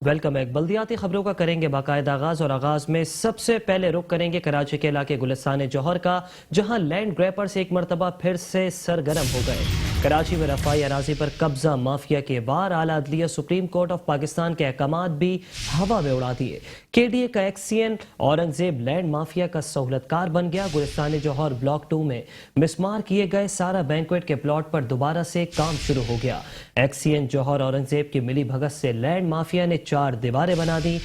Welcome है। बल्दियाती खबरों का करेंगे बाकायदा आगाज और आगाज में सबसे पहले रुख करेंगे कराची के इलाके गुलिस्तान जौहर का, जहां लैंड ग्रैपर्स एक मरतबा फिर से सरगर्म हो गए। कराची में रफाई अराजी पर कब्जा माफिया के वार आला अदलिया सुप्रीम कोर्ट ऑफ पाकिस्तान के अहकामात भी हवा में उड़ा दिए। KDA का एक्सियन औरंगजेब लैंड माफिया का सहूलतकार बन गया। गुलिस्तान जौहर ब्लॉक 2 में मिसमार किए गए सारा बैंक्वेट के प्लॉट पर दोबारा से काम शुरू हो गया। एक्सियन जौहर औरंगजेब की मिली भगत से लैंड माफिया ने 4 दीवारें बना दी।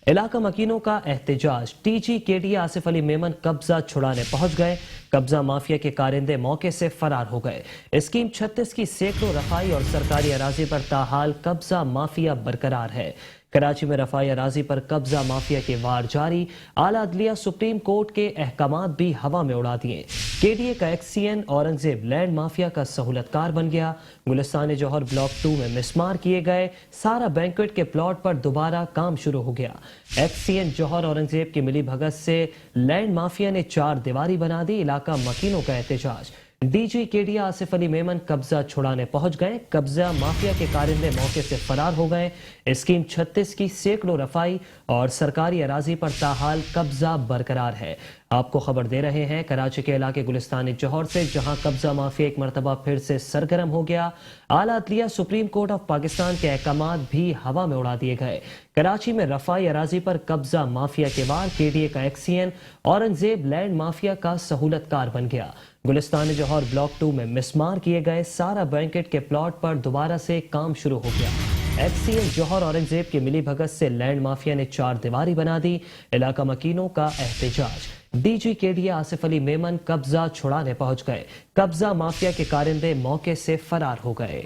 इलाका मकीनों का एहतजाज। TG KDA आसिफ अली मेमन कब्जा छुड़ाने पहुंच गए। कब्जा माफिया के कारिंदे मौके से फरार हो गए। स्कीम 36 की सैकड़ों रफाई और सरकारी अराजी पर ताहाल कब्जा माफिया बरकरार है। कराची में रफाई अराजी पर कब्जा माफिया के वार जारी। आला अदलिया सुप्रीम कोर्ट के अहकामात भी हवा में उड़ा दिए। KDA का एक्सियन औरंगजेब लैंड माफिया का सहूलतकार बन गया। गुलिस्तान जौहर ब्लॉक 2 में मिसमार किए गए सारा बैंक्वेट के प्लॉट पर दोबारा काम शुरू हो गया। एक्सियन जौहर औरंगजेब की मिली भगत से लैंड माफिया ने 4 दीवारी बना दी। इलाका मकीनों का एहतजाज। DG KDA आसिफ अली मेमन कब्जा छुड़ाने पहुंच गए। कब्जा माफिया के कारिंदे मौके से फरार हो गए। स्कीम 36 की सैकड़ों रफाई और सरकारी अराजी पर ताहाल कब्जा बरकरार है। आपको खबर दे रहे हैं कराची के इलाके गुलिस्तान जौहर से, जहां कब्जा माफिया एक मरतबा फिर से सरगर्म हो गया। आला अदलिया सुप्रीम कोर्ट ऑफ पाकिस्तान के अहकामात भी हवा में उड़ा दिए गए। कराची में रफाई अराजी पर कब्जा माफिया के वार। KDA का एक्सियन औरंगजेब लैंड माफिया का सहूलतकार बन गया। गुलिस्तान जौहर ब्लॉक 2 में मिसमार किए गए सारा बैंकेट के प्लॉट पर दोबारा से काम शुरू हो गया। एक्सियन जौहर औरंगजेब की मिली भगत से लैंड माफिया ने 4 दीवारी बना दी। इलाका मकीनों का एहतजाज। DG KDA आसिफ अली मेमन कब्जा छुड़ाने पहुंच गए। कब्जा माफिया के कारिंदे मौके से फरार हो गए।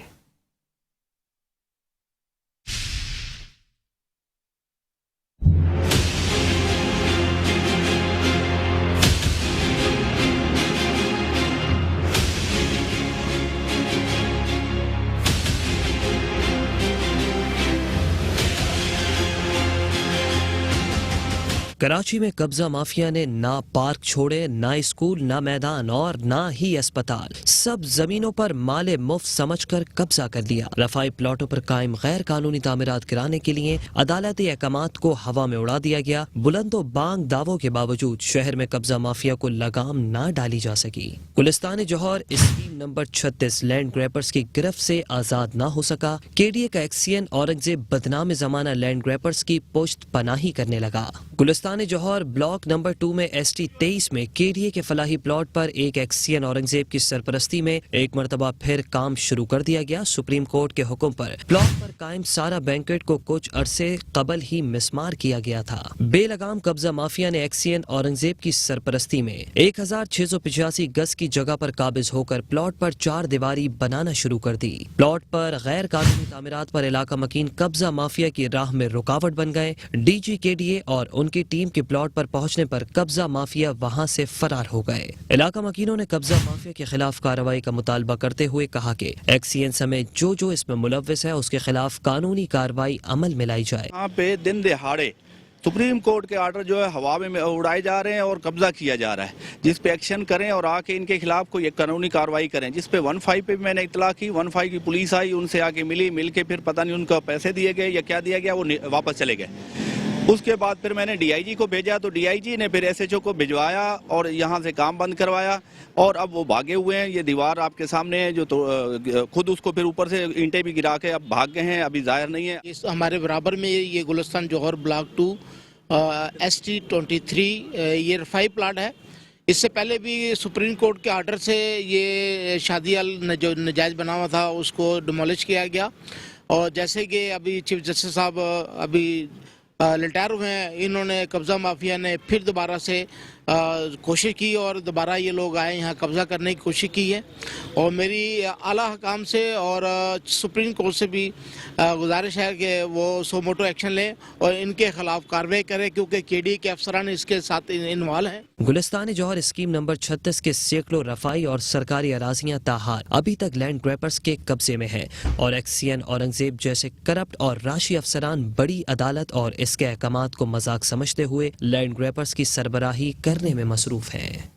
कराची में कब्जा माफिया ने ना पार्क छोड़े, ना स्कूल, ना मैदान और ना ही अस्पताल। सब जमीनों पर माले मुफ्त समझकर कब्जा कर लिया। रफाई प्लॉटों पर कायम गैर कानूनी तामीरात गिराने के लिए अदालती अहकामात को हवा में उड़ा दिया गया। बुलंदो बांग दावों के बावजूद शहर में कब्जा माफिया को लगाम ना डाली जा सकी। गुलिस्तान जौहर स्कीम नंबर 36 लैंड ग्रैपर्स की गिरफ्त से आजाद ना हो सका। KDA का एक्सियन औरंगजेब बदनाम जमाना लैंड ग्रैपर्स की पुश्त पनाही करने लगा। गुलिस्तान जौहर ब्लॉक नंबर 2 में ST 23 में KDA के फलाही प्लॉट पर एक एक्सियन औरंगजेब की सरपरस्ती में एक मरतबा फिर काम शुरू कर दिया गया। सुप्रीम कोर्ट के हुक्म पर प्लॉट पर कायम सारा बैंक्वेट को कुछ अरसे कबल ही मिसमार किया गया था। बेलगाम कब्जा माफिया ने एक्सियन औरंगजेब की सरपरस्ती में 1685 गज की जगह पर काबिज होकर प्लॉट पर 4 दीवारी बनाना शुरू कर दी। प्लॉट पर गैर कानूनी तामीरात पर इलाका मकीन कब्जा माफिया की राह में रुकावट बन गए। DG KDA और उनकी टीम के प्लॉट पर पहुंचने पर कब्जा माफिया वहां से फरार हो गए। इलाका मकीनों ने कब्जा माफिया के खिलाफ कार्रवाई का मुतालबा करते हुए कहा कि एक्सियन समेत जो इसमें मुलव्विस है उसके खिलाफ कानूनी कार्रवाई अमल में लाई जाए। यहाँ पे दिन दिहाड़े सुप्रीम कोर्ट के आर्डर जो है हवा में उड़ाए जा रहे हैं और कब्जा किया जा रहा है, जिस पे एक्शन करें और आके इनके खिलाफ कोई कानूनी कार्रवाई करें। जिस पे 15 पे मैंने इतला की, 15 की पुलिस आई, उनसे आके मिल के फिर पता नहीं उनको पैसे दिए गए या क्या दिया गया, वो वापस चले गए। उसके बाद फिर मैंने DIG को भेजा तो DIG ने फिर SHO को भिजवाया और यहाँ से काम बंद करवाया और अब वो भागे हुए हैं। ये दीवार आपके सामने है जो तो खुद उसको फिर ऊपर से ईंटें भी गिरा के अब भाग गए हैं, अभी जाहिर नहीं है। इस हमारे बराबर में ये गुलिस्तान जौहर ब्लॉक 2 ST 23 ये रफाई प्लाट है। इससे पहले भी सुप्रीम कोर्ट के आर्डर से ये शादीआल जो नजायज़ बना हुआ था उसको डिमोलिश किया गया। और जैसे कि अभी चीफ जस्टिस साहब अभी रिटायर हुए हैं, इन्होंने कब्जा माफिया ने फिर दोबारा से कोशिश की और दोबारा ये लोग आए यहाँ कब्जा करने की कोशिश की है। और मेरी आला हकाम से और सुप्रीम कोर्ट से भी गुजारिश है कि वो सो मोटो एक्शन लें और इनके खिलाफ कार्रवाई करें, क्योंकि KDA के अफसरान इसके साथ इन्वॉल्व हैं। गुलिस्तान जौहर स्कीम नंबर 36 के सैकड़ों रफाई और सरकारी अराजियां ताहार अभी तक लैंड ग्रैपर्स के कब्जे में हैं और एक्सियन औरंगजेब जैसे करप्ट और राशि अफसरान बड़ी अदालत और इसके अहकामात को मजाक समझते हुए लैंड ग्रैपर्स की सरबराही करने में मसरूफ हैं।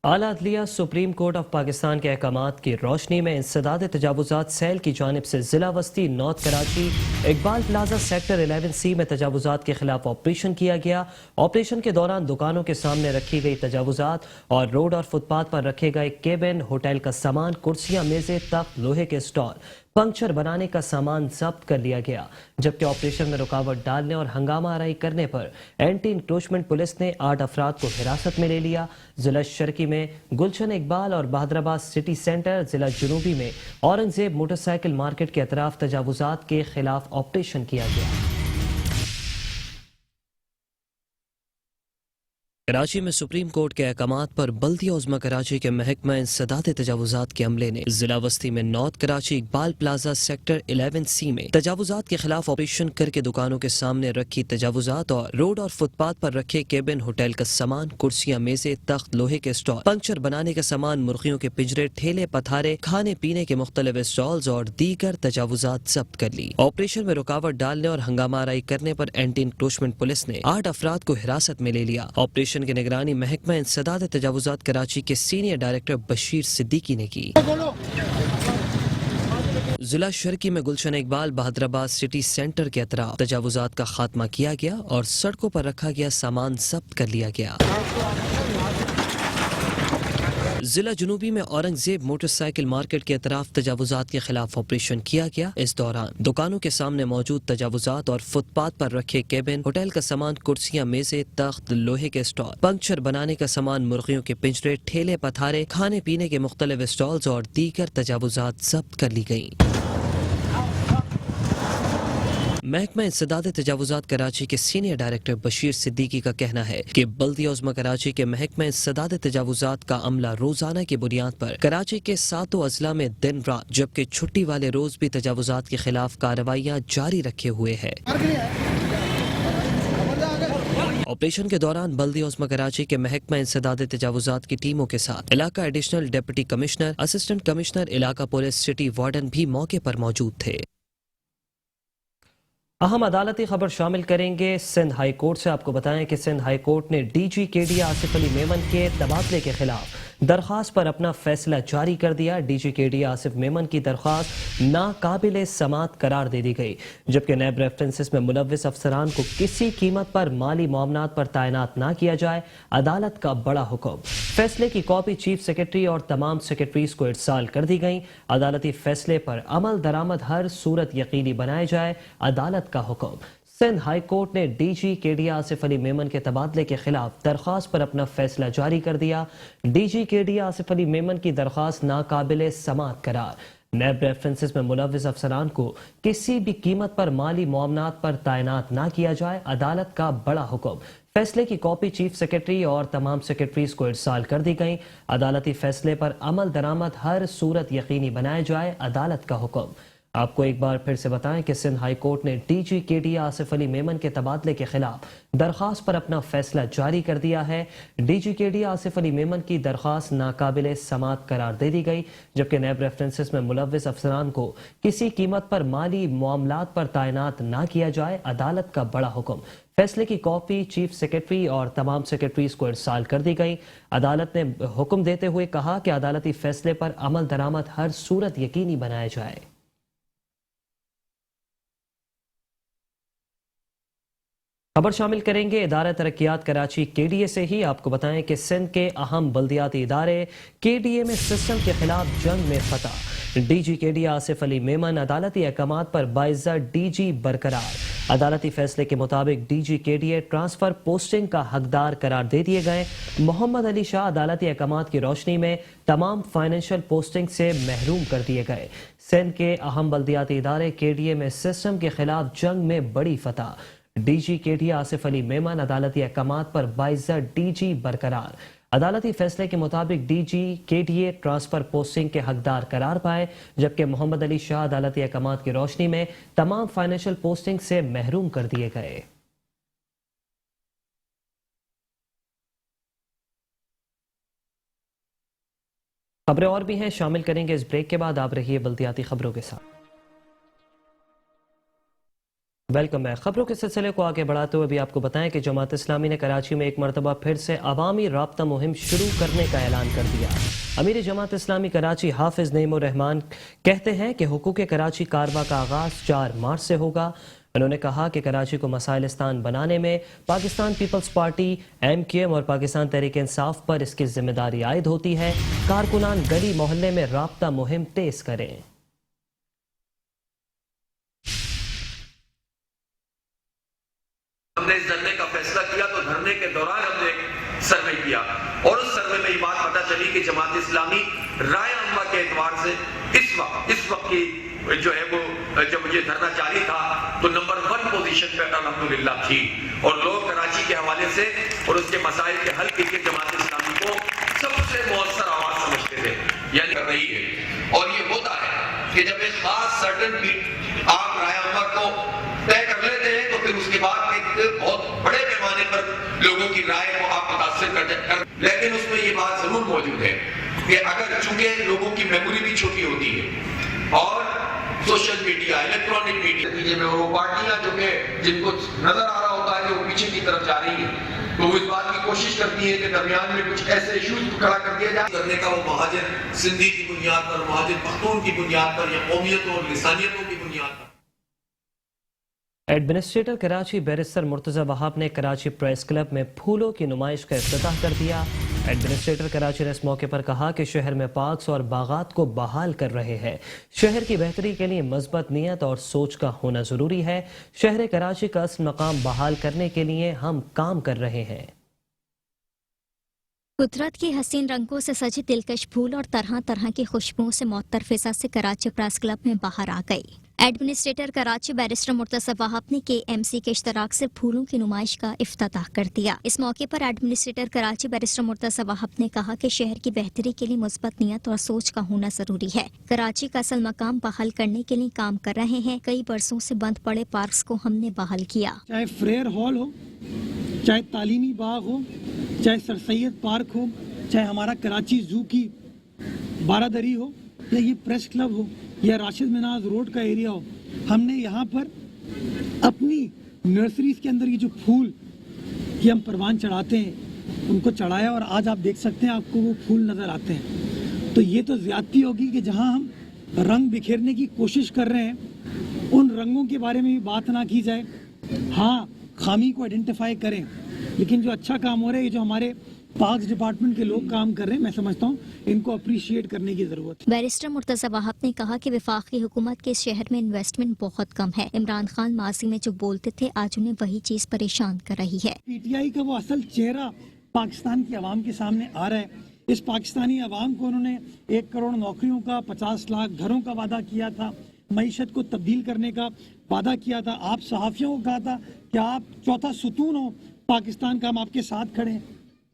اعلیٰ عدلیہ سپریم کورٹ آف پاکستان کے احکامات کی روشنی میں انسداد تجاوزات سیل کی جانب سے ضلع وسطی north Karachi Iqbal plaza sector 11C میں تجاوزات کے خلاف آپریشن کیا گیا۔ آپریشن کے دوران دکانوں کے سامنے رکھی گئی تجاوزات اور روڈ اور فٹ پاتھ پر رکھے گئے کیبن، ہوٹل کا سامان، کرسیاں، میزیں، تخت، لوہے کے اسٹال، پنکچر بنانے کا سامان ضبط کر لیا گیا، جبکہ آپریشن میں رکاوٹ ڈالنے اور ہنگامہ آرائی کرنے پر اینٹی انکروچمنٹ پولیس نے 8 افراد کو حراست میں لے لیا۔ ضلع شرقی میں گلشن اقبال اور بہادرآباد سٹی سینٹر، ضلع جنوبی میں اورنگزیب موٹر سائیکل مارکیٹ کے اطراف تجاوزات کے خلاف آپریشن کیا گیا۔ کراچی میں سپریم کورٹ کے احکامات پر بلدیہ عظمی کراچی کے محکمہ انسداد تجاوزات کے عملے نے ضلع وسطی میں north Karachi Iqbal plaza sector 11C میں تجاوزات کے خلاف آپریشن کر کے دکانوں کے سامنے رکھی تجاوزات اور روڈ اور فٹ پاتھ پر رکھے کیبن، ہوٹل کا سامان، کرسیاں، میزیں، تخت، لوہے کے اسٹال، پنکچر بنانے کا سامان، مرغیوں کے پنجرے، ٹھیلے پتھارے، کھانے پینے کے مختلف اسٹالز اور دیگر تجاوزات ضبط کر لی۔ آپریشن میں رکاوٹ ڈالنے اور ہنگامہ آرائی کرنے پر اینٹی انکروچمنٹ پولیس نے 8 افراد کو حراست میں لے لیا۔ آپریشن کی نگرانی محکمہ انسداد تجاوزات کراچی کے سینئر ڈائریکٹر بشیر صدیقی نے کی۔ ضلع شرقی میں گلشن اقبال بہادرآباد سٹی سینٹر کے اطراف تجاوزات کا خاتمہ کیا گیا اور سڑکوں پر رکھا گیا سامان ضبط کر لیا گیا۔ ضلع جنوبی میں اورنگزیب موٹر سائیکل مارکیٹ کے اطراف تجاوزات کے خلاف آپریشن کیا گیا۔ اس دوران دکانوں کے سامنے موجود تجاوزات اور فٹ پاتھ پر رکھے کیبن، ہوٹل کا سامان، کرسیاں، میزیں، تخت، لوہے کے اسٹال، پنکچر بنانے کا سامان، مرغیوں کے پنجرے، ٹھیلے پتھارے، کھانے پینے کے مختلف اسٹالز اور دیگر تجاوزات ضبط کر لی گئیں۔ محکمہ انسداد تجاوزات کراچی کے سینئر ڈائریکٹر بشیر صدیقی کا کہنا ہے کہ بلدیہ عظمی کراچی کے محکمہ انسداد تجاوزات کا عملہ روزانہ کی بنیاد پر کراچی کے 7 اضلاع میں دن رات جبکہ چھٹی والے روز بھی تجاوزات کے خلاف کارروائیاں جاری رکھے ہوئے ہے۔ آپریشن کے دوران بلدیہ عظمی کراچی کے محکمہ انسداد تجاوزات کی ٹیموں کے ساتھ علاقہ additional deputy commissioner, assistant commissioner علاقہ پولیس، سٹی وارڈن بھی موقع پر موجود تھے۔ اہم عدالتی خبر شامل کریں گے سندھ ہائی کورٹ سے۔ آپ کو بتائیں کہ سندھ ہائی کورٹ نے DG/KD آصف علی میمن کے تبادلے کے خلاف درخواست پر اپنا فیصلہ جاری کر دیا۔ DG/KD آصف میمن کی درخواست ناقابل سماعت قرار دے دی گئی، جبکہ نیب ریفرنسز میں ملوث افسران کو کسی قیمت پر مالی معاملات پر تعینات نہ کیا جائے۔ عدالت کا بڑا حکم، فیصلے کی کاپی چیف سیکرٹری اور تمام سیکرٹریز کو ارسال کر دی گئی۔ عدالتی فیصلے پر عمل درآمد ہر صورت یقینی بنائے جائے، عدالت کا حکم۔ سندھ ہائی کورٹ نے DG/KD آصف علی میمن کے تبادلے کے خلاف درخواست پر اپنا فیصلہ جاری کر دیا۔ DG/KD آصف علی میمن کی درخواست ناقابل سماعت قرار۔ نیب ریفرنسز میں ملوث افسران کو کسی بھی قیمت پر مالی معاملات پر تعینات نہ کیا جائے، عدالت کا بڑا حکم۔ فیصلے کی کاپی چیف سیکرٹری اور تمام سیکرٹریز کو ارسال کر دی گئی۔ عدالتی فیصلے پر عمل درآمد ہر صورت یقینی بنائے جائے، عدالت کا حکم۔ آپ کو ایک بار پھر سے بتائیں کہ سندھ ہائی کورٹ نے DG/KD آصف علی میمن کے تبادلے کے خلاف درخواست پر اپنا فیصلہ جاری کر دیا ہے۔ DG/KD آصف علی میمن کی درخواست ناقابل سماعت قرار دے دی گئی، جبکہ نیب ریفرنسز میں ملوث افسران کو کسی قیمت پر مالی معاملات پر تعینات نہ کیا جائے، عدالت کا بڑا حکم۔ فیصلے کی کاپی چیف سیکرٹری اور تمام سیکرٹریز کو ارسال کر دی گئی۔ عدالت نے حکم دیتے ہوئے کہا کہ عدالتی فیصلے پر عمل درآمد ہر صورت یقینی بنایا جائے۔ خبر شامل کریں گے ادارہ ترقیات کراچی KDA سے ہی۔ آپ کو بتائیں کہ سندھ کے اہم بلدیاتی ادارے KDA میں سسٹم کے خلاف جنگ میں فتح۔ DG/KD آصف علی میمن عدالتی احکامات پر باعزت DG برقرار۔ عدالتی فیصلے کے مطابق DG/KDA ٹرانسفر پوسٹنگ کا حقدار قرار دے دیے گئے۔ محمد علی شاہ عدالتی احکامات کی روشنی میں تمام فائنینشیل پوسٹنگ سے محروم کر دیے گئے۔ سندھ کے اہم بلدیاتی ادارے KDA میں سسٹم کے خلاف جنگ میں بڑی فتح۔ DG/KD آصف علی میمن عدالتی احکامات پر باعزت DG برقرار۔ عدالتی فیصلے کے مطابق DG/KDA ٹرانسفر پوسٹنگ کے حقدار قرار پائے، جبکہ محمد علی شاہ عدالتی احکامات کی روشنی میں تمام فائنینشیل پوسٹنگ سے محروم کر دیے گئے۔ خبریں اور بھی ہیں، شامل کریں گے اس بریک کے بعد۔ آپ رہیے بلدیاتی خبروں کے ساتھ۔ वेलकम है। खबरों के सिलसिले को आगे बढ़ाते हुए भी आपको बताएं कि जमात इस्लामी ने कराची में एक मरतबा फिर से अवामी राब्ता मुहिम शुरू करने का ऐलान कर दिया। अमीर जमात इस्लामी कराची हाफिज नईमुर रहमान कहते हैं कि हुकूक कराची कारवा का आगाज 4 मार्च से होगा। उन्होंने कहा कि कराची को मसाइलिस्तान बनाने में पाकिस्तान पीपल्स पार्टी, MQM और पाकिस्तान तहरीक इंसाफ पर इसकी जिम्मेदारी आयद होती है। कारकुनान गली मोहल्ले में राब्ता मुहिम तेज करें। हमने इस धरने का फैसला किया तो धरने के दौरान हमने एक सर्वे किया और उस सर्वे में ये बात पता चली कि जमात इस्लामी राय अम्मा के एतबार से इस वक्त की जो है वो जब ये धरना जारी था तो नंबर 1 पोजीशन पे अल्हम्दुलिल्लाह थी और लोग कराची के हवाले से और उसके मसाइल के हल के लिए जमात इस्लामी को सबसे मौसर आवाज समझते थे, यानी कर रही है। और ये होता है कि जब एक खास सर्टन आप राय अम्मा को तय कर लेते हैं तो फिर उसके बाद एक बहुत बड़े पैमाने पर लोगों की राय को आप मुतासिर कर, लेकिन उसमें ये बात जरूर मौजूद है कि अगर चूंकि लोगों की मेमोरी भी छोटी होती है और सोशल मीडिया, इलेक्ट्रॉनिक मीडिया नतीजे में वो पार्टियां जो कि जिनको नजर आ रहा होता है कि वो पीछे की तरफ जा रही है तो वो इस बात की कोशिश करती है कि दरमियान में कुछ ऐसे इश्यूज को खड़ा कर दिया जाए करने का वो महाजन सिंधी की बुनियाद पर, महाजन पख्तून की बुनियाद पर या कौमियतों और लिसानियतों की बुनियाद पर। एडमिनिस्ट्रेटर कराची बैरिस्टर मुर्तजा वहाब ने कराची प्रेस क्लब में फूलों की नुमाइश का इफ्तिताह कर दिया। एडमिनिस्ट्रेटर कराची ने इस मौके पर कहा कि शहर में पार्क्स और बागात को बहाल कर रहे हैं। शहर की बेहतरी के लिए मजबूत नीयत और सोच का होना जरूरी है। शहर कराची का असल मकाम बहाल करने के लिए हम काम कर रहे हैं। कुदरत के हसीन रंगों से सजे दिलकश फूल और तरह तरह की खुशबुओं से मुअत्तर फिजा से कराची प्रेस क्लब में बाहर आ गई। एडमिनिस्ट्रेटर कराची बैरिस्टर मुर्तजा वहाब ने KMC के इश्तराक से फूलों की नुमाइश का इफ्तिताह कर दिया। इस मौके पर एडमिनिस्ट्रेटर कराची बैरिस्टर मुर्तजा वहाब ने कहा कि शहर की बेहतरी के लिए मुस्बत नियत और सोच का होना जरूरी है। कराची का असल मकाम बहाल करने के लिए काम कर रहे हैं। कई बरसों से बंद पड़े पार्क्स को हमने बहाल किया। चाहे फ्रेयर हॉल हो, चाहे तालीमी बाग हो, चाहे सर सैयद पार्क हो, चाहे हमारा कराची जू की बारादरी हो, या ये प्रेस क्लब हो, या राशिद मिनाज रोड का एरिया हो, हमने यहाँ पर अपनी नर्सरीज के अंदर ये जो फूल कि हम परवान चढ़ाते हैं उनको चढ़ाया और आज आप देख सकते हैं आपको वो फूल नज़र आते हैं। तो ये तो ज़्यादती होगी कि जहाँ हम रंग बिखेरने की कोशिश कर रहे हैं उन रंगों के बारे में भी बात ना की जाए। हाँ, खामी को आइडेंटिफाई करें, लेकिन जो अच्छा काम हो रहा है, ये जो हमारे पार्क्स डिपार्टमेंट के लोग काम कर रहे हैं, मैं समझता हूँ इनको अप्रिशिएट करने की जरूरत है। बैरिस्टर मुर्तजा वहाब ने कहा कि वफाकी हुकूमत के इस शहर में इन्वेस्टमेंट बहुत कम है। इमरान खान माजी में जो बोलते थे आज उन्हें वही चीज परेशान कर रही है। PTI का वो असल चेहरा पाकिस्तान की आवाम के सामने आ रहा है। इस पाकिस्तानी आवाम को उन्होंने 1 करोड़ नौकरियों का, 50 लाख घरों का वादा किया था, मईशत को तब्दील करने का वादा किया था। आप सहाफ़ियों को कहा था कि आप चौथा सुतून हो पाकिस्तान का, हम आपके साथ खड़े हैं।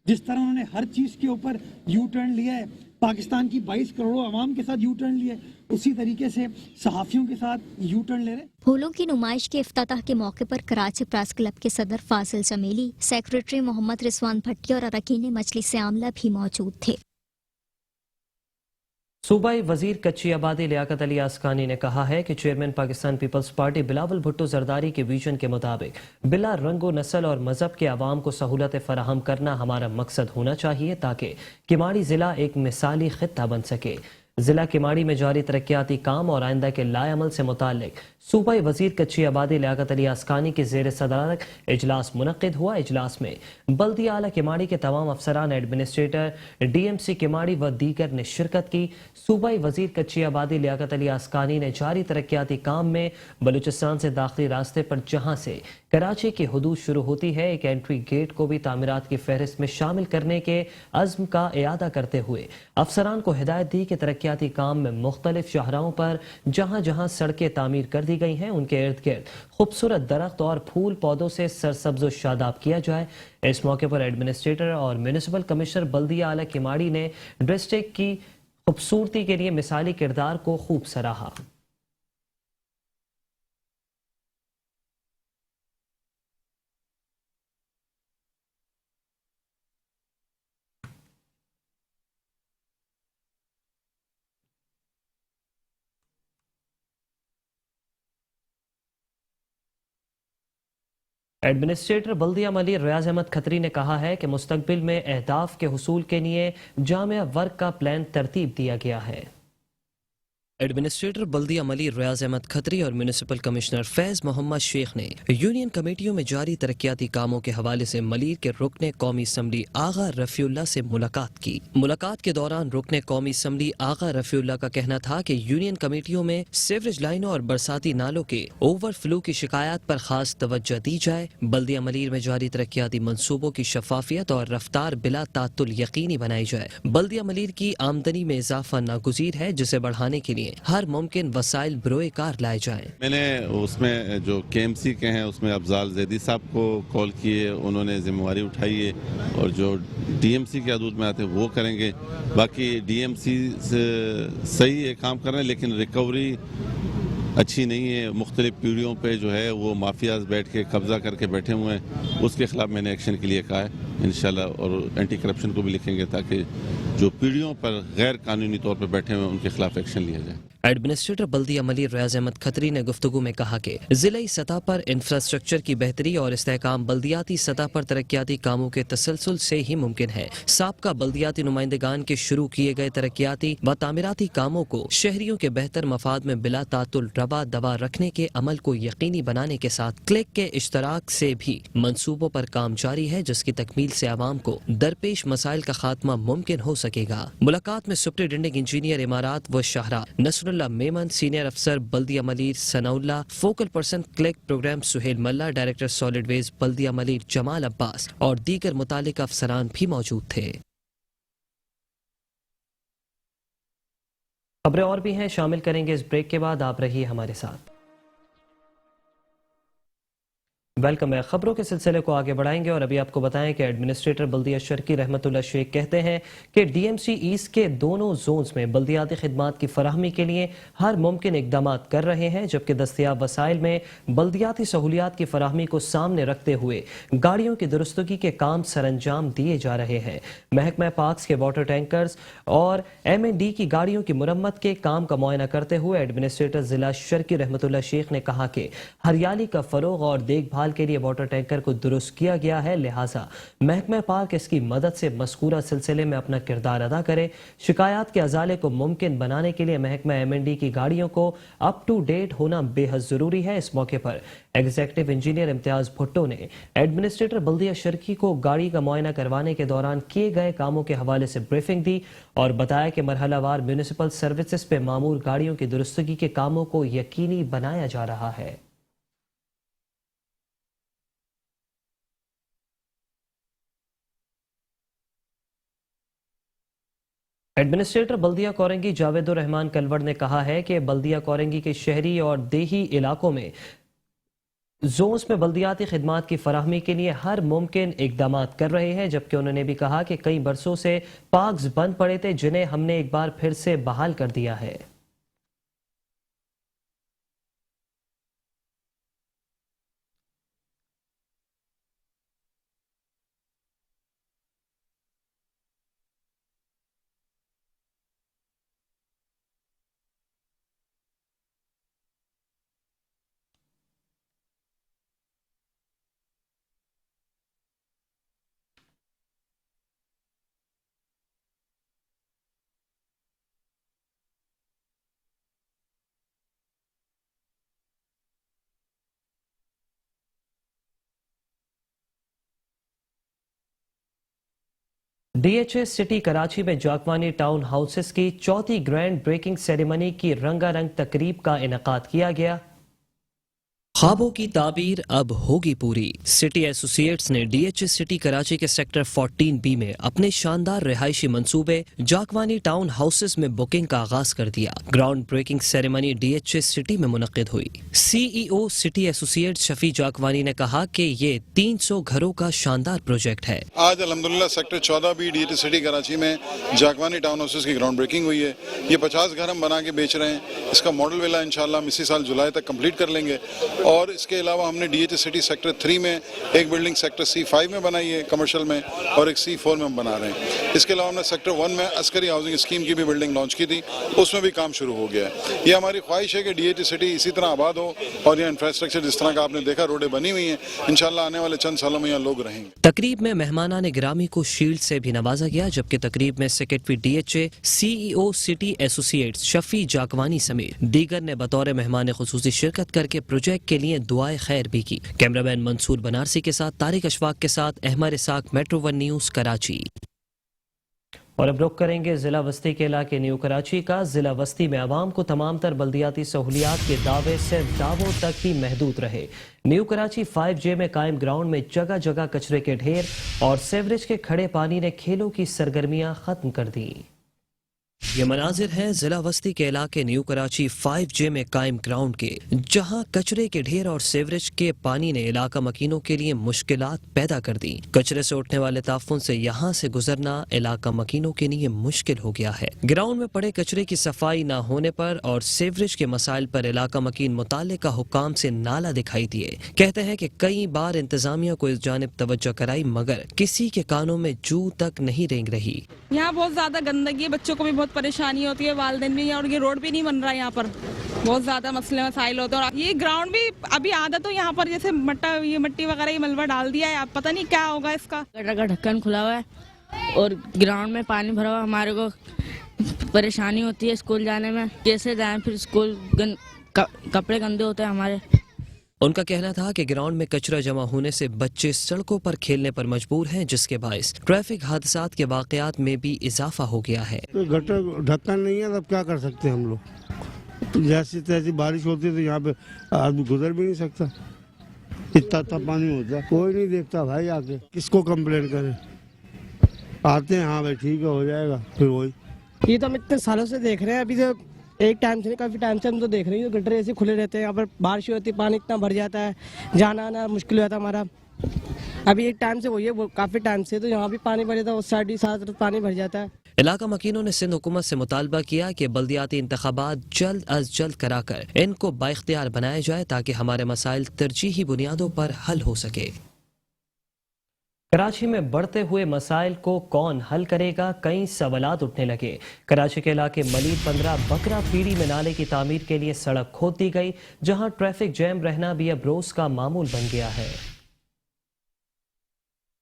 जिस तरह उन्होंने हर चीज़ के ऊपर यू टर्न लिया है, पाकिस्तान की 22 करोड़ आवाम के साथ यू टर्न लिया है, उसी तरीके से सहाफ़ियों के साथ यू टर्न ले रहे हैं। फूलों की नुमाइश के इफ्तिताह के मौके पर कराची प्रेस क्लब के सदर फाजिल जमीली, सेक्रेटरी मोहम्मद रिजवान भट्टी और अरकान मजलिस आमला भी मौजूद थे। सूबाई वजीर कच्ची आबादी लियाकत अली आसकानी ने कहा है कि chairman Pakistan Peoples Party Bilawal Bhutto Zardari के विजन के मुताबिक बिला रंगो नस्ल और मजहब के आवाम को सहूलतें फराहम करना हमारा मकसद होना चाहिए ताकि किमाड़ी जिला एक मिसाली खित्ता बन सके। जिला किमाड़ी में जारी तरक्याती काम और आइंदा के लाएअमल से मुतालिक सूबाई वजीर कच्ची आबादी लियाकत अली आसकानी के जेर सदारत इजलास मुनक्किद हुआ। इजलास में बल्दिया आला किमाड़ी के तमाम अफसरान, एडमिनिस्ट्रेटर, DMC किमाड़ी व दीगर ने शिरकत की। सूबाई वजीर कच्ची आबादी लियाकत अली आसकानी ने जारी तरक्याती काम में बलूचिस्तान से दाखिली रास्ते पर जहां से कराची की हदूद शुरू होती है एक एंट्री गेट को भी तामीरात की फहरिस्त में शामिल करने के अज़्म का इयादा करते हुए अफसरान को हिदायत दी कि तरक्याती काम में मुख्तलिफ शाहराहों पर जहां जहां सड़कें तामीर कर दी गई हैं उनके इर्द गिर्द खूबसूरत दरख्त और फूल पौधों से सरसब्ज शादाब किया जाए। इस मौके पर एडमिनिस्ट्रेटर और म्यूनिसिपल कमिश्नर बल्दिया आला किमाड़ी ने डिस्ट्रिक्ट की खूबसूरती के लिए मिसाली किरदार को खूब सराहा। ایڈمنسٹریٹر بلدیہ ملی ریاض احمد کھتری نے کہا ہے کہ مستقبل میں اہداف کے حصول کے لیے جامع ورک کا پلان ترتیب دیا گیا ہے۔ ایڈمنسٹریٹر بلدیہ ملی ریاض احمد کھتری اور میونسپل کمشنر فیض محمد شیخ نے یونین کمیٹیوں میں جاری ترقیاتی کاموں کے حوالے سے ملیر کے رکن قومی اسمبلی آغا رفیع اللہ سے ملاقات کی۔ ملاقات کے دوران رکن قومی اسمبلی آغا رفیع اللہ کا کہنا تھا کہ یونین کمیٹیوں میں سیوریج لائنوں اور برساتی نالوں کے اوور فلو کی شکایات پر خاص توجہ دی جائے، بلدیہ ملیر میں جاری ترقیاتی منصوبوں کی شفافیت اور رفتار بلا تعطل یقینی بنائی جائے۔ بلدیہ ملیر کی آمدنی میں اضافہ ناگزیر ہے، جسے بڑھانے کے لیے ہر ممکن وسائل بروئے کار لائے جائیں۔ میں نے اس میں جو کے ایم سی کے ہیں اس میں افضال زیدی صاحب کو کال کیے، انہوں نے ذمہ داری اٹھائی ہے، اور جو ڈی ایم سی کے حدود میں آتے ہیں وہ کریں گے۔ باقی ڈی ایم سی سے صحیح ہے کام کر رہے ہیں، لیکن ریکوری اچھی نہیں ہے۔ مختلف پیڑھیوں پہ جو ہے وہ مافیاز بیٹھ کے قبضہ کر کے بیٹھے ہوئے ہیں، اس کے خلاف میں نے ایکشن کے لیے کہا ہے انشاءاللہ، اور اینٹی کرپشن کو بھی لکھیں گے تاکہ جو پیڑھیوں پر غیر قانونی طور پہ بیٹھے ہوئے ہیں ان کے خلاف ایکشن لیا جائے۔ ایڈمنسٹریٹر بلدیہ ملی ریاض احمد کھتری نے گفتگو میں کہا کہ ضلعی سطح پر انفراسٹرکچر کی بہتری اور استحکام بلدیاتی سطح پر ترقیاتی کاموں کے تسلسل سے ہی ممکن ہے۔ سابقہ بلدیاتی نمائندگان کے شروع کیے گئے ترقیاتی و تعمیراتی کاموں کو شہریوں کے بہتر مفاد میں بلا تعطل روا دوا رکھنے کے عمل کو یقینی بنانے کے ساتھ کلک کے اشتراک سے بھی منصوبوں پر کام جاری ہے، جس کی تکمیل سے عوام کو درپیش مسائل کا خاتمہ ممکن ہو سکے گا۔ ملاقات میں سپرنٹینڈنگ انجینئر امارات و شاہراہ نصر اللہ میمن، سینئر افسر بلدیہ Malir Sanaullah, focal person click programme Sohail Mulla, director solid ویز بلدیہ ملیر جمال عباس اور دیگر متعلقہ افسران بھی موجود تھے۔ خبریں اور بھی ہیں، شامل کریں گے اس بریک کے بعد، آپ رہیے ہمارے ساتھ۔ ویلکم ہے۔ خبروں کے سلسلے کو آگے بڑھائیں گے اور ابھی آپ کو بتائیں کہ ایڈمنسٹریٹر بلدیہ شرکی رحمت اللہ شیخ کہتے ہیں کہ ڈی ایم سی ایسٹ کے دونوں زونز میں بلدیاتی خدمات کی فراہمی کے لیے ہر ممکن اقدامات کر رہے ہیں، جبکہ دستیاب وسائل میں بلدیاتی سہولیات کی فراہمی کو سامنے رکھتے ہوئے گاڑیوں کی درستگی کے کام سر انجام دیے جا رہے ہیں۔ محکمہ پاکس کے واٹر ٹینکرز اور ایم این ڈی کی گاڑیوں کی مرمت کے کام کا معائنہ کرتے ہوئے ایڈمنسٹریٹر ضلع شرکی رحمت اللہ شیخ نے کہا کہ ہریالی کا فروغ اور دیکھ بھال کے لیے واٹر ٹینکر کو درست کیا گیا ہے، لہٰذا محکمہ پاک اس کی مدد سے مذکورہ سلسلے میں اپنا کردار ادا کرے۔ شکایات کے ازالے کو ممکن بنانے کے لیے محکمہ ایم این ڈی کی گاڑیوں کو اپ ٹو ڈیٹ ہونا بے حد ضروری ہے۔ اس موقع پر ایگزیکٹو انجینئر امتیاز بھٹو نے ایڈمنسٹریٹر بلدیہ شرکی کو گاڑی کا معائنہ کروانے کے دوران کیے گئے کاموں کے حوالے سے بریفنگ دی اور بتایا کہ مرحلہ وار میونسپل سروسز پہ معمور گاڑیوں کی درستگی کے کاموں کو یقینی بنایا جا رہا ہے۔ ایڈمنسٹریٹر بلدیہ کورنگی جاوید الرحمان کلوڑ نے کہا ہے کہ بلدیہ کورنگی کے شہری اور دیہی علاقوں میں زونز میں بلدیاتی خدمات کی فراہمی کے لیے ہر ممکن اقدامات کر رہے ہیں، جبکہ انہوں نے بھی کہا کہ کئی برسوں سے پارکس بند پڑے تھے جنہیں ہم نے ایک بار پھر سے بحال کر دیا ہے۔ D H S city Karachi میں جاکوانی ٹاؤن ہاؤسز کی چوتھی گرینڈ بریکنگ سیریمنی کی رنگا رنگ تقریب کا انعقاد کیا گیا۔ خوابوں کی تعبیر اب ہوگی پوری۔ سٹی ایسوسی ایٹس نے D H S city Karachi کے سیکٹر 14B میں اپنے شاندار رہائشی منصوبے جاکوانی ٹاؤن ہاؤسز میں بکنگ کا آغاز کر دیا۔ Ground breaking ceremony D H S city میں منعقد ہوئی۔ سی ای او سٹی ایسوسی ایٹس شفیع جاکوانی نے کہا کہ یہ 300 گھروں کا شاندار پروجیکٹ ہے۔ آج الحمدللہ sector 14B D H S city Karachi میں جاکوانی ٹاؤن ہاؤسز کی گراؤنڈ بریکنگ ہوئی ہے۔ یہ 50 گھر ہم بنا کے بیچ رہے ہیں۔ اس کا ماڈل ولا انشاءاللہ ہم اسی سال جولائی تک کمپلیٹ کر لیں گے اور اس کے علاوہ ہم نے DHS سٹی سیکٹر 3 میں ایک بلڈنگ سیکٹر C5 میں بنائی ہے کمرشل میں، اور ایک C4 میں ہم بنا رہے ہیں۔ اس کے علاوہ ہم نے سیکٹر 1 میں عسکری ہاؤسنگ اسکیم کی بھی بلڈنگ لانچ کی تھی، اس میں بھی کام شروع ہو گیا ہے۔ یہ ہماری خواہش ہے کہ DHS سٹی اسی طرح آباد ہو، اور یہ انفراسٹرکچر جس طرح کا آپ نے دیکھا روڈیں بنی ہوئی ہیں، انشاءاللہ آنے والے چند سالوں میں یہاں لوگ رہیں گے۔ تقریب میں مہمانان گرامی کو شیلڈ سے بھی نوازا گیا، جبکہ تقریب میں سیکرٹری DHA CEO سٹی ایسوسی ایٹس شفیع جاکوانی سمیت دیگر نے بطور مہمان خصوصی شرکت کر کے پروجیکٹ کے لیے دعائے خیر بھی کی۔ کیمرہ مین منصور بنارسی کے ساتھ طارق اشفاق کے ساتھ احمد اسحاق، میٹرو 1 نیوز، کراچی۔ اور اب رخ کریں گے ضلع وسطی کے علاقے نیو کراچی کا۔ ضلع وسطی میں عوام کو تمام تر بلدیاتی سہولیات کے دعوے صرف دعووں تک ہی محدود رہے۔ نیو کراچی 5J میں قائم گراؤنڈ میں جگہ جگہ کچرے کے ڈھیر اور سیوریج کے کھڑے پانی نے کھیلوں کی سرگرمیاں ختم کر دیں۔ یہ مناظر ہیں ضلع وسطی کے علاقے نیو کراچی 5J میں قائم گراؤنڈ کے، جہاں کچرے کے ڈھیر اور سیوریج کے پانی نے علاقہ مکینوں کے لیے مشکلات پیدا کر دی۔ کچرے سے اٹھنے والے تعفن سے یہاں سے گزرنا علاقہ مکینوں کے لیے مشکل ہو گیا ہے۔ گراؤنڈ میں پڑے کچرے کی صفائی نہ ہونے پر اور سیوریج کے مسائل پر علاقہ مکین متعلقہ حکام سے نالا دکھائی دیے۔ کہتے ہیں کہ کئی بار انتظامیہ کو اس جانب توجہ کرائی مگر کسی کے کانوں میں جو تک نہیں رینگ رہی۔ یہاں بہت زیادہ گندگی ہے، بچوں کو بھی بہت پریشانی ہوتی ہے، والدین بھی، اور یہ روڈ بھی نہیں بن رہا ہے، یہاں پر بہت زیادہ مسئلے مسائل ہوتے ہیں۔ اور یہ گراؤنڈ بھی ابھی عادت ہو یہاں پر جیسے مٹی وغیرہ یہ ملبہ ڈال دیا ہے، اب پتہ نہیں کیا ہوگا اس کا۔ گٹر کا ڈھکن کھلا ہوا ہے اور گراؤنڈ میں پانی بھرا ہوا، ہمارے کو پریشانی ہوتی ہے اسکول جانے میں، کیسے جائیں پھر اسکول، کپڑے گندے ہوتے ہیں ہمارے۔ ان کا کہنا تھا کہ گراؤنڈ میں کچرا جمع ہونے سے بچے سڑکوں پر کھیلنے پر مجبور ہیں، جس کے باعث ٹریفک حادثات کے واقعات میں بھی اضافہ ہو گیا ہے۔ گٹر ڈھکن نہیں ہے، تب کیا کر سکتے ہیں ہم لوگ؟ جیسی تیسی بارش ہوتی ہے تو یہاں پہ آدمی گزر بھی نہیں سکتا، اتنا پانی ہوتا ہے، کوئی نہیں دیکھتا بھائی آگے، کس کو کمپلین کریں؟ آتے ہیں ہاں بھائی ٹھیک ہے ہو جائے گا، پھر وہی۔ یہ تو ہم اتنے سالوں سے دیکھ رہے ہیں، ابھی تو ایک ٹائم سے نہیں کافی ٹائم سے ہم تو دیکھ رہے ہیں، گٹر ایسے کھلے رہتے ہیں، یہاں پر بارش ہوتی ہے پانی اتنا بھر جاتا ہے، جانا آنا مشکل ہو جاتا ہے ہمارا۔ ابھی ایک ٹائم سے وہی ہے، وہ کافی ٹائم سے تو یہاں بھی پانی بھر جاتا ہے، اس سائڈ ہی ساتھ پانی بھر جاتا ہے۔ علاقہ مکینوں نے سندھ حکومت سے مطالبہ کیا کہ بلدیاتی انتخابات جلد از جلد کرا کر ان کو بااختیار بنایا جائے تاکہ ہمارے مسائل ترجیحی بنیادوں پر حل ہو سکے۔ کراچی میں بڑھتے ہوئے مسائل کو کون حل کرے گا؟ کئی سوالات اٹھنے لگے۔ کراچی کے علاقے ملید 15 بکرا پیڑی میں نالے کی تعمیر کے لیے سڑک کھود دی گئی، جہاں ٹریفک جیم رہنا بھی اب روز کا معمول بن گیا ہے۔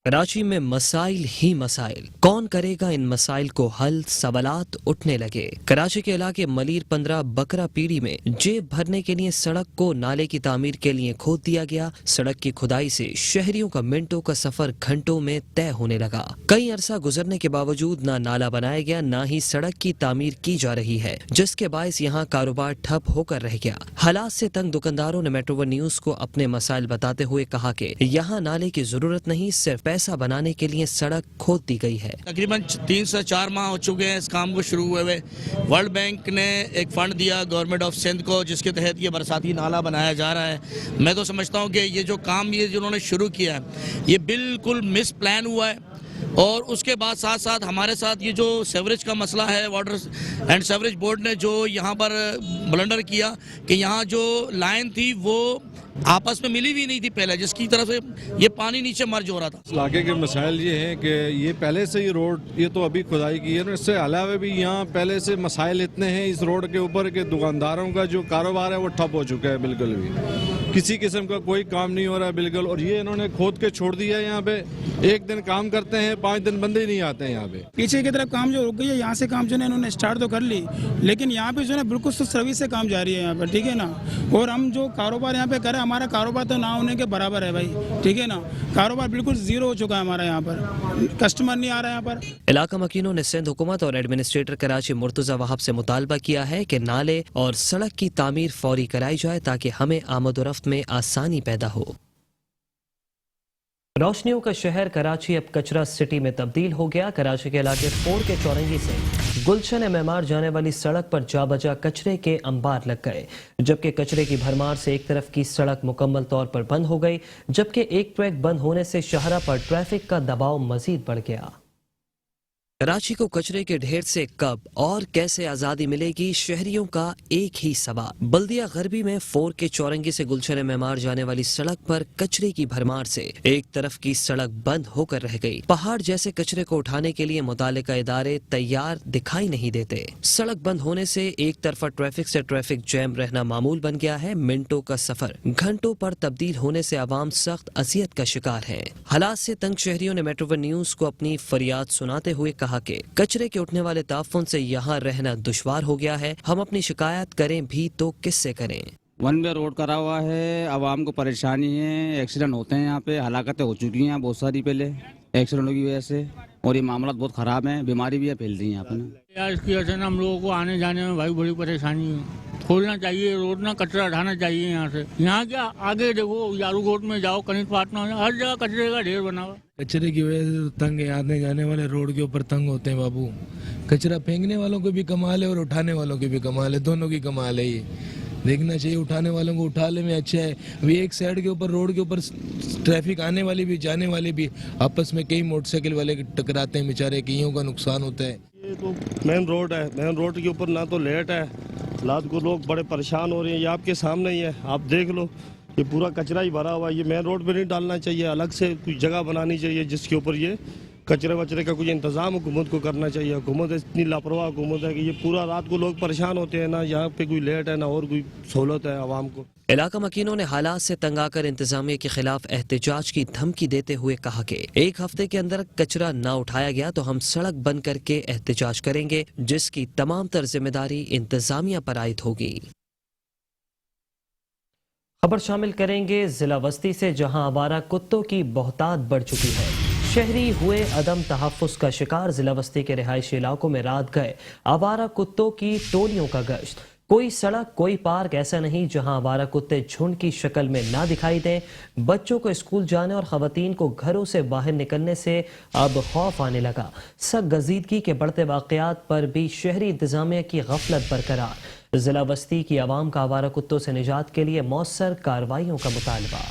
کراچی میں مسائل ہی مسائل، کون کرے گا ان مسائل کو حل؟ سوالات اٹھنے لگے۔ کراچی کے علاقے ملیر 15 بکرا پیڑی میں جیب بھرنے کے لیے سڑک کو نالے کی تعمیر کے لیے کھود دیا گیا۔ سڑک کی کھدائی سے شہریوں کا منٹوں کا سفر گھنٹوں میں طے ہونے لگا۔ کئی عرصہ گزرنے کے باوجود نہ نالا بنایا گیا نہ ہی سڑک کی تعمیر کی جا رہی ہے، جس کے باعث یہاں کاروبار ٹھپ ہو کر رہ گیا۔ حالات سے تنگ دکانداروں نے میٹرو 1 نیوز کو اپنے مسائل بتاتے ہوئے کہا کہ یہاں نالے کی ضرورت نہیں، صرف پیسہ بنانے کے لیے سڑک کھود دی گئی ہے۔ تقریباً 3 سے 4 ماہ ہو چکے ہیں اس کام کو شروع ہوئے۔ ورلڈ بینک نے ایک فنڈ دیا گورنمنٹ آف سندھ کو، جس کے تحت یہ برساتی نالا بنایا جا رہا ہے۔ میں تو سمجھتا ہوں کہ یہ جو کام یہ جنہوں نے شروع کیا ہے یہ بالکل مس پلان ہوا ہے، اور اس کے بعد ساتھ ساتھ ہمارے ساتھ یہ جو سیوریج کا مسئلہ ہے، واٹر اینڈ سیوریج بورڈ نے جو یہاں پر بلنڈر کیا کہ یہاں جو لائن تھی وہ آپس میں ملی بھی نہیں تھی پہلے، جس کی طرف سے یہ پانی نیچے مرج ہو رہا تھا۔ علاقے کے مسائل یہ ہیں کہ یہ پہلے سے یہ روڈ، یہ تو ابھی کھدائی کی ہے، اس سے علاوہ بھی یہاں پہلے سے مسائل اتنے ہیں اس روڈ کے اوپر کہ دکانداروں کا جو کاروبار ہے وہ ٹھپ ہو چکا ہے، بالکل بھی کسی قسم کا کوئی کام نہیں ہو رہا ہے بالکل۔ اور یہ انہوں نے کھود کے چھوڑ دیا ہے، یہاں پہ ایک دن کام کرتے ہیں 5 دن بندے ہی نہیں آتے ہیں یہاں پہ۔ پیچھے کی طرف کام جو رک گئی ہے، یہاں سے کام جو ہے انہوں نے اسٹارٹ تو کر لی، لیکن یہاں پہ جو ہے بالکل سروس سے کام جاری ہے یہاں پر، ٹھیک ہے نا۔ اور ہم جو کاروبار یہاں پہ کریں، ہمارا کاروبار تو نہ ہونے کے برابر ہے بھائی، ٹھیک ہے نا۔ کاروبار بالکل زیرو ہو چکا ہے ہمارا، یہاں پر کسٹمر نہیں آ رہا یہاں پر۔ علاقہ مکینوں نے سندھ حکومت اور ایڈمنسٹریٹر کراچی مرتضی وہاب سے مطالبہ کیا ہے کہ نالے اور سڑک کی تعمیر فوری کرائی جائے تاکہ ہمیں آمد و رفت میں آسانی پیدا ہو۔ روشنیوں کا شہر کراچی اب کچرا سٹی میں تبدیل ہو گیا۔ کراچی کے علاقے 4 کے چورنگی سے گلشن معمار جانے والی سڑک پر جا بجا کچرے کے انبار لگ گئے، جبکہ کچرے کی بھرمار سے ایک طرف کی سڑک مکمل طور پر بند ہو گئی، جبکہ ایک ٹریک بند ہونے سے شاہراہ پر ٹریفک کا دباؤ مزید بڑھ گیا۔ कराची को कचरे के ढेर से कब और कैसे आजादी मिलेगी, शहरियों का एक ही सवाल। बल्दिया गरबी में 4 के चौरंगी से गुलशन मेमार जाने वाली सड़क पर कचरे की भरमार से एक तरफ की सड़क बंद होकर रह गई। पहाड़ जैसे कचरे को उठाने के लिए मुतालिका इदारे तैयार दिखाई नहीं देते। सड़क बंद होने से एक तरफा ट्रैफिक से ट्रैफिक जैम रहना मामूल बन गया है। मिनटों का सफर घंटों पर तब्दील होने से आवाम सख्त अजियत का शिकार है। हालात से तंग शहरियों ने मेट्रो वन न्यूज को अपनी फरियाद सुनाते हुए कहा कि कचरे के उठने वाले ताफुन से यहाँ रहना दुश्वार हो गया है। हम अपनी शिकायत करें भी तो किससे करें। वन वे रोड करा हुआ है, आवाम को परेशानी है, एक्सीडेंट होते हैं यहाँ पे, हलाकतें हो चुकी हैं बहुत सारी पहले एक्सीडेंटों की वजह से, और ये मामला बहुत ख़राब है, बीमारी भी है फैल रही है यहाँ पे ना। इसकी वजह से हम लोगों को आने जाने में भाई बड़ी परेशानी है। खोलना चाहिए रोड ना, कचरा हटाना चाहिए यहाँ से। यहाँ क्या आगे देखो यारू रोड में जाओ, कहीं पाटना, हर जगह कचरे का ढेर बना हुआ। कचरे की वजह से तंग है, आने जाने वाले रोड के ऊपर तंग होते हैं बाबू। कचरा फेंकने वालों को भी कमाल है और उठाने वालों की भी कमाल है, दोनों की कमाल है। ये देखना चाहिए, उठाने वालों को उठा ले में अच्छा है। अभी एक साइड के ऊपर रोड के ऊपर ट्रैफिक आने वाली भी जाने वाली भी आपस में कई मोटरसाइकिल वाले टकराते हैं, बेचारे कईयों का नुकसान होता है। ये तो मेन रोड है, मेन रोड के ऊपर ना तो लेट है, रात को लोग बड़े परेशान हो रहे हैं। ये आपके सामने ही है, आप देख लो, ये पूरा कचरा ही भरा हुआ है। ये मेन रोड पे नहीं डालना चाहिए, अलग से कोई जगह बनानी चाहिए जिसके ऊपर ये कचरे वचरे का कुछ इंतजाम हुकूमत को करना चाहिए। हुकूमत इतनी लापरवाह हुकूमत है कि ये पूरा रात को लोग परेशान होते हैं, ना यहाँ पे कोई लेट है ना और कोई सहूलत है आवाम को। इलाका मकीनों ने हालात से तंग आकर इंतजामिया के खिलाफ एहतजाज की धमकी देते हुए कहा कि एक हफ्ते के अंदर कचरा ना उठाया गया तो हम सड़क बंद करके एहतजाज करेंगे, जिसकी तमाम तर जिम्मेदारी इंतजामिया पर आयद होगी। खबर शामिल करेंगे जिला वस्ती से, जहां आवारा कुत्तों की बहुतात बढ़ चुकी है। शहरी हुए अदम तहफ़्फ़ुज़ का शिकार। जिला वस्ती के रिहायशी इलाकों में रात गए आवारा कुत्तों की टोलियों का गश्त। कोई सड़क कोई पार्क ऐसा नहीं जहां आवारा कुत्ते झुंड की शक्ल में ना दिखाई दें। बच्चों को स्कूल जाने और खवातीन को घरों से बाहर निकलने से अब खौफ आने लगा। गजीदगी के बढ़ते वाक़यात पर भी शहरी इंतजामिया की गफलत बरकरार। जिला वस्ती की आवाम का आवारा कुत्तों से निजात के लिए मौसर कार्रवाइयों का मुतालबा।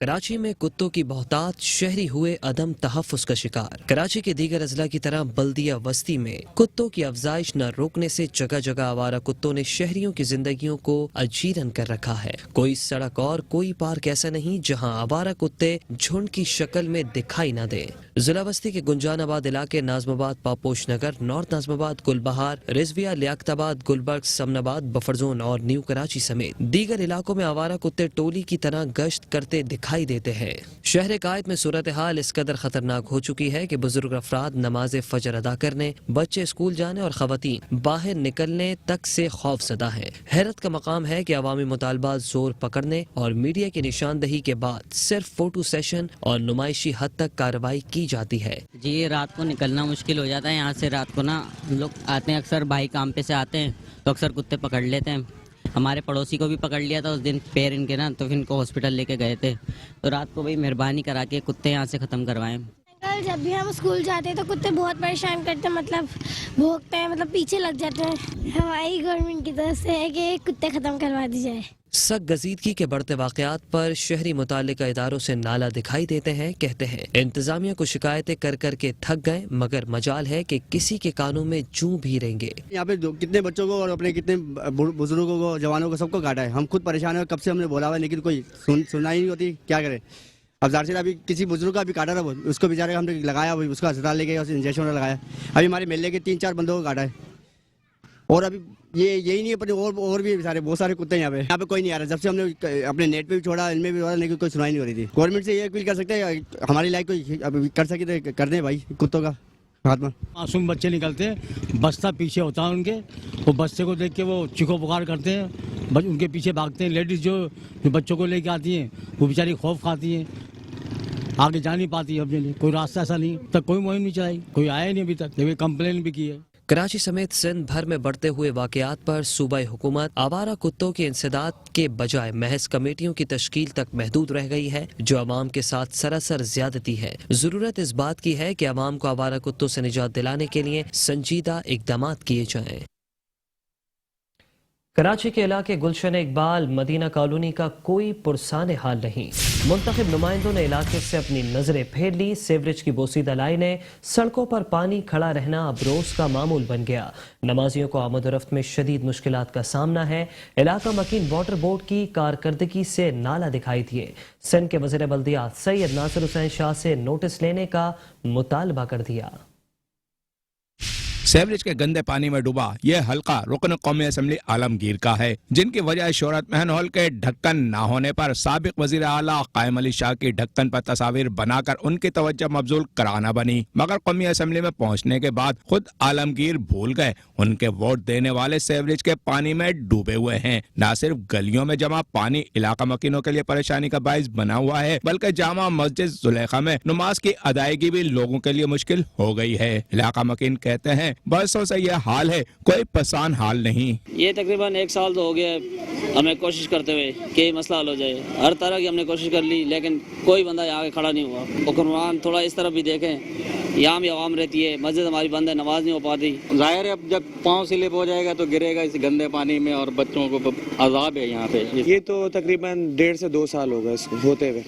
कराची में कुत्तों की बहुतात, शहरी हुए अदम तहफ़्फ़ुज़ का शिकार। कराची के दीगर अजला की तरह बल्दिया वस्ती में कुत्तों की अफजाइश न रोकने से जगह जगह आवारा कुत्तों ने शहरियों की जिंदगियों को अजीरन कर रखा है। कोई सड़क और कोई पार्क ऐसा नहीं जहां आवारा कुत्ते झुंड की शक्ल में दिखाई न दें। जिला वस्ती के गुंजानाबाद इलाके, Nazimabad, Paposh Nagar, north Nazimabad, Gulbahar, Rizvia, Liaquatabad, Gulberg, Samanabad, buffer zone और न्यू कराची समेत दीगर इलाकों में आवारा कुत्ते टोली की तरह गश्त करते दिखाई देते हैं। शहर कायद में सूरत हाल इस कदर खतरनाक हो चुकी है कि बुजुर्ग अफराद नमाज फजर अदा करने, बच्चे स्कूल जाने और खवातीन बाहर निकलने तक से खौफजदा हैं। हैरत का मकाम है कि अवामी मुतालबात जोर पकड़ने और मीडिया की निशानदही के बाद सिर्फ फोटो सेशन और नुमाइशी हद तक कार्रवाई की जाती है। जी, रात को निकलना मुश्किल हो जाता है यहाँ से। रात को ना लोग आते हैं, अक्सर भाई काम पे से आते हैं तो अक्सर कुत्ते पकड़ लेते हैं। हमारे पड़ोसी को भी पकड़ लिया था उस दिन, पैर इनके ना, तो फिर इनको हॉस्पिटल लेके गए थे। तो रात को भाई मेहरबानी करा के कुत्ते यहाँ से ख़त्म करवाएं। कल जब भी हम स्कूल जाते हैं तो कुत्ते बहुत परेशान करते हैं, मतलब भौंकते हैं, मतलब पीछे लग जाते हैं। हमारी गवर्नमेंट की तरफ से है कि कुत्ते ख़त्म करवा दी जाए। गजीदगी के बढ़ते वाक़यात पर शहरी मुतालिका इदारों से नाला दिखाई देते हैं। कहते हैं इंतजामिया को शिकायतें कर कर के थक गए, मगर मजाल है कि किसी के कानों में जूं भी रहेंगे। यहाँ पे कितने बच्चों को और अपने कितने बुजुर्गों को, जवानों को, सबको काटा है। हम खुद परेशान है, कब से हमने बोला हुआ है लेकिन कोई सुनना ही नहीं होती। क्या करे। अब ज़ाहिर अभी किसी बुजुर्ग का भी काटा था, वो उसको बेचारे हमने लगाया, उसको अस्पताल ले गए, उसे इंजेक्शन लगाया। अभी हमारे मेले के 3-4 बंदों को काटा है। और अभी यही नहीं अपने और भी सारे बहुत सारे कुत्ते यहाँ पे कोई नहीं आ रहा। जब से हमने अपने नेट पे भी छोड़ा, इनमें भी छोड़ा, लेकिन कोई सुनाई नहीं हो रही थी। गवर्नमेंट से ये अपील कर सकते हैं, हमारी लाइक कोई अभी कर सके तो कर दें भाई कुत्तों का खात्मा। मासूम बच्चे निकलते हैं, बस्ता पीछे होता है उनके, वो बस्ते को देख के वो चीखो पुकार करते हैं, उनके पीछे भागते हैं। लेडीज़ जो बच्चों को लेके आती हैं वो बेचारी खौफ खाती हैं, आगे जा नहीं पाती है अपने लिए। कोई रास्ता ऐसा नहीं, तक कोई मुहिम नहीं चलाई, कोई आया नहीं अभी तक, जबकि कंप्लेन भी की है। कराची समेत सिंध भर में बढ़ते हुए वाक़यात पर सूबाई हुकूमत आवारा कुत्तों के इंसदाद के बजाय महज कमेटियों की तश्कील तक महदूद रह गई है, जो अवाम के साथ सरासर ज्यादती है। जरूरत इस बात की है कि अवाम को आवारा कुत्तों से निजात दिलाने के लिए संजीदा इकदाम किए जाएं। कराची के इलाके गुलशन इकबाल मदीना कॉलोनी का कोई पुरसाने हाल नहीं। मुंतखब नुमाइंदों ने इलाके से अपनी नजरें फेर ली। सीवरेज की बोसीदा लाइनें, सड़कों पर पानी खड़ा रहना अब रोज का मामूल बन गया। नमाजियों को आमद-ओ-रफ्त में शदीद मुश्किलात का सामना है। इलाका मकीन वाटर बोर्ड की कारकर्दगी से नाला दिखाई दिए। सिंध के वज़ीर बल्दियात सैयद नासिर हुसैन शाह से नोटिस लेने का मुतालबा कर दिया। सीवरेज के गंदे पानी में डूबा यह हल्का रुकन कौमी असम्बली आलमगीर का है, जिनकी वजह शोहरत महन हॉल के ढक्कन ना होने पर साबिक वजीर आला कायम अली शाह की ढक्कन पर तस्वीर बनाकर उनकी तवज्जो मबजूल कराना बनी। मगर कौमी असम्बली में पहुंचने के बाद खुद आलमगीर भूल गए उनके वोट देने वाले सीवरेज के पानी में डूबे हुए हैं। न सिर्फ गलियों में जमा पानी इलाका मकीनों के लिए परेशानी का बाइस बना हुआ है, बल्कि जामा मस्जिद जुलेखा में नमाज की अदायगी भी लोगों के लिए मुश्किल हो गई है। इलाका मकीन कहते हैं बरसों से यह हाल है, कोई पसान हाल नहीं। ये तकरीबन 1 साल तो हो गया हमें कोशिश करते हुए कि ये मसला हल हो जाए। हर तरह की हमने कोशिश कर ली, लेकिन कोई बंदा यहाँ आगे खड़ा नहीं हुआ। हुक्मरान थोड़ा इस तरफ भी देखें, यहाँ भी आवाम रहती है, मस्जिद हमारी बंद है, नमाज नहीं हो पाती। जाहिर है अब जब पाँव स्लिप हो जाएगा तो गिरेगा इस गंदे पानी में और बच्चों को अजाब है यहाँ पे। ये तो तकरीबन 1.5 से 2 साल हो गए इसको होते हुए,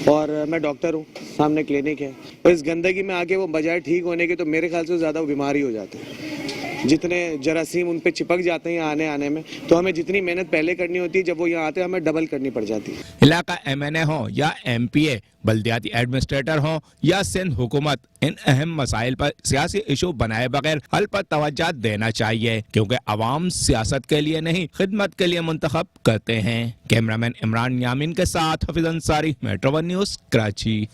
और मैं डॉक्टर हूँ, सामने क्लिनिक है। और इस गंदगी में आके वो बजाय ठीक होने के तो मेरे ख्याल से ज़्यादा बीमारी हो जाते हैं। जितने जरासीम उन पे चिपक जाते हैं आने में, तो हमें जितनी मेहनत पहले करनी होती है जब वो यहाँ आते हैं हमें डबल करनी पड़ जाती है। इलाका MNA हो या MPA, बल्दियाती एडमिनिस्ट्रेटर हो या सिंध हुकूमत, इन अहम मसाइल पर सियासी इशू बनाए बगैर हल पर तवज्जो देना चाहिए, क्योंकि अवाम सियासत के लिए नहीं खिदमत के लिए मुंतखब करते हैं। कैमरामैन इमरान यामीन के साथ हफीज अंसारी, मेट्रो 1 न्यूज़, कराची।